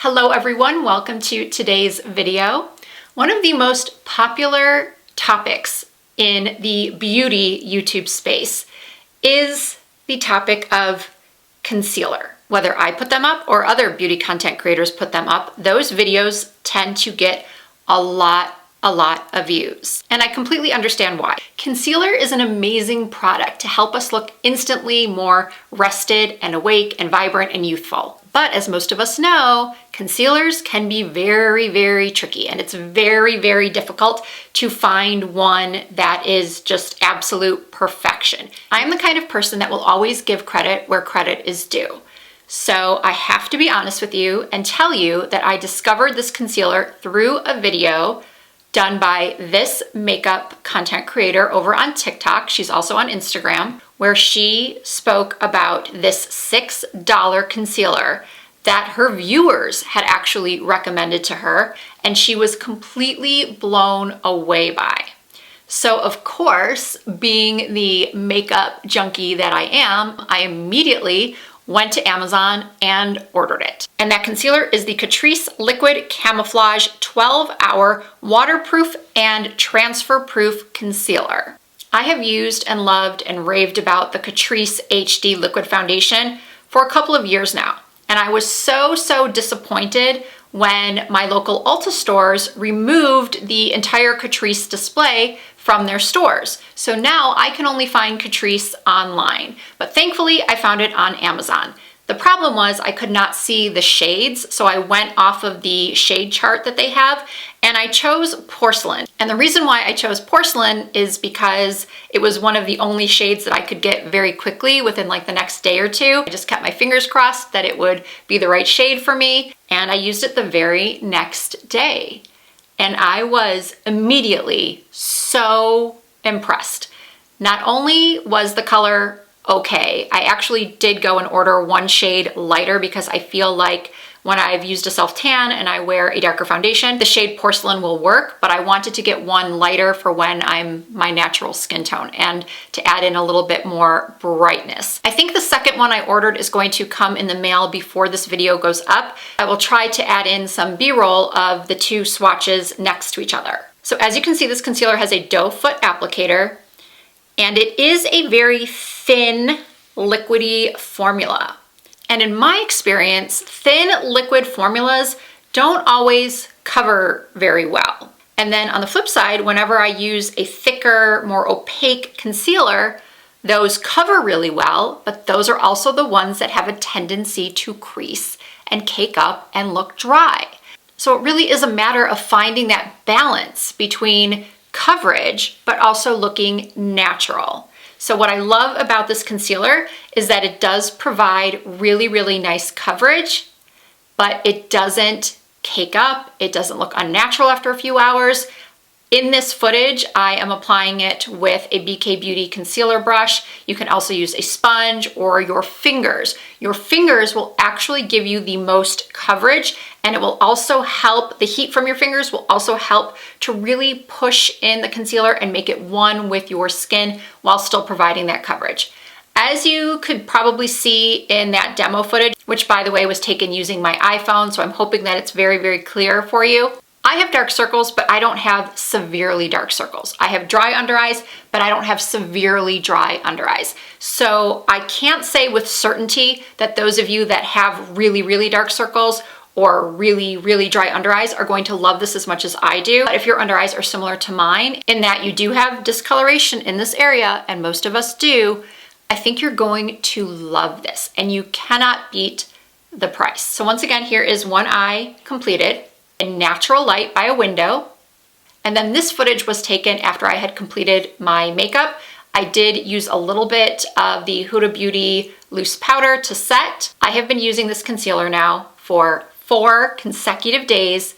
Hello everyone, welcome to today's video. One of the most popular topics in the beauty YouTube space is the topic of concealer. Whether I put them up or other beauty content creators put them up, those videos tend to get a lot of views. And I completely understand why. Concealer is an amazing product to help us look instantly more rested and awake and vibrant and youthful. But as most of us know, concealers can be very tricky, and it's very difficult to find one that is just absolute perfection. I'm the kind of person that will always give credit where credit is due. So I have to be honest with you and tell you that I discovered this concealer through a video done by this makeup content creator over on TikTok. She's also on Instagram, where she spoke about this $6 concealer that her viewers had actually recommended to her, and she was completely blown away by. So of course, being the makeup junkie that I am, I immediately went to Amazon and ordered it. And that concealer is the Catrice Liquid Camouflage 12-Hour Waterproof and Transfer-Proof Concealer. I have used and loved and raved about the Catrice HD Liquid Foundation for a couple of years now. And I was so disappointed when my local Ulta stores removed the entire Catrice display from their stores. So now I can only find Catrice online, but thankfully I found it on Amazon. The problem was I could not see the shades, so I went off of the shade chart that they have, and I chose Porcelain. And the reason why I chose Porcelain is because it was one of the only shades that I could get very quickly within like the next day or two. I just kept my fingers crossed that it would be the right shade for me, and I used it the very next day. And I was immediately so impressed. Not only was the color okay, I actually did go and order one shade lighter because I feel like when I've used a self-tan and I wear a darker foundation, the shade Porcelain will work, but I wanted to get one lighter for when I'm my natural skin tone and to add in a little bit more brightness. I think the second one I ordered is going to come in the mail before this video goes up. I will try to add in some B-roll of the two swatches next to each other. So as you can see, this concealer has a doe foot applicator, and it is a very thin, liquidy formula. And in my experience, thin liquid formulas don't always cover very well. And then on the flip side, whenever I use a thicker, more opaque concealer, those cover really well, but those are also the ones that have a tendency to crease and cake up and look dry. So it really is a matter of finding that balance between coverage, but also looking natural. So what I love about this concealer is that it does provide really nice coverage, but it doesn't cake up, it doesn't look unnatural after a few hours. In this footage, I am applying it with a BK Beauty concealer brush. You can also use a sponge or your fingers. Your fingers will actually give you the most coverage, and it will also help, the heat from your fingers will also help to really push in the concealer and make it one with your skin while still providing that coverage. As you could probably see in that demo footage, which by the way was taken using my iPhone, so I'm hoping that it's very clear for you. I have dark circles, but I don't have severely dark circles. I have dry under eyes, but I don't have severely dry under eyes. So I can't say with certainty that those of you that have really dark circles or really dry under eyes are going to love this as much as I do. But if your under eyes are similar to mine, in that you do have discoloration in this area, and most of us do, I think you're going to love this, and you cannot beat the price. So once again, here is one eye completed in natural light by a window. And then this footage was taken after I had completed my makeup. I did use a little bit of the Huda Beauty loose powder to set. I have been using this concealer now for 4 consecutive days,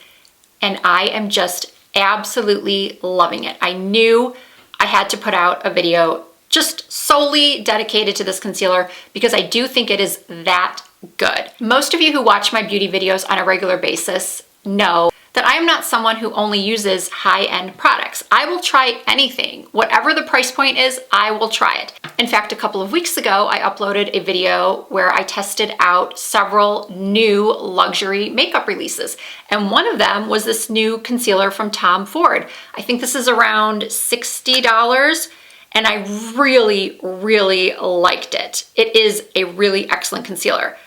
and I am just absolutely loving it. I knew I had to put out a video just solely dedicated to this concealer because I do think it is that good. Most of you who watch my beauty videos on a regular basis know that I am not someone who only uses high-end products. I will try anything. Whatever the price point is, I will try it. In fact, a couple of weeks ago, I uploaded a video where I tested out several new luxury makeup releases. And one of them was this new concealer from Tom Ford. I think this is around $60. And I really, really liked it. It is a really excellent concealer.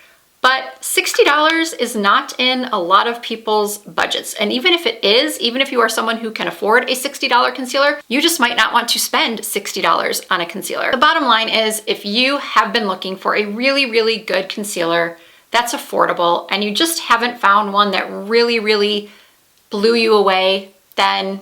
But $60 is not in a lot of people's budgets. And even if it is, even if you are someone who can afford a $60 concealer, you just might not want to spend $60 on a concealer. The bottom line is, if you have been looking for a really, really good concealer that's affordable and you just haven't found one that really, really blew you away, then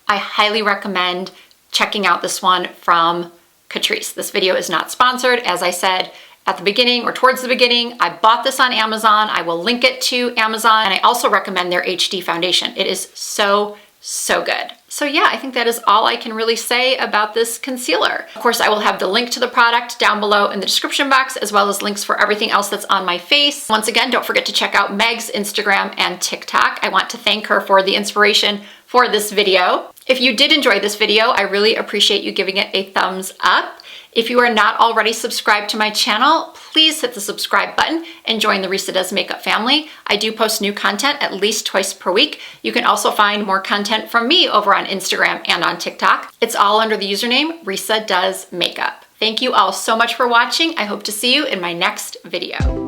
I highly recommend checking out this one from Catrice. This video is not sponsored. As I said at the beginning or towards the beginning, I bought this on Amazon. I will link it to Amazon, and I also recommend their HD foundation. It is so, so good. So yeah, I think that is all I can really say about this concealer. Of course, I will have the link to the product down below in the description box, as well as links for everything else that's on my face. Once again, don't forget to check out Meg's Instagram and TikTok. I want to thank her for the inspiration for this video. If you did enjoy this video, I really appreciate you giving it a thumbs up. If you are not already subscribed to my channel, please hit the subscribe button and join the Risa Does Makeup family. I do post new content at least twice per week. You can also find more content from me over on Instagram and on TikTok. It's all under the username Risa Does Makeup. Thank you all so much for watching. I hope to see you in my next video.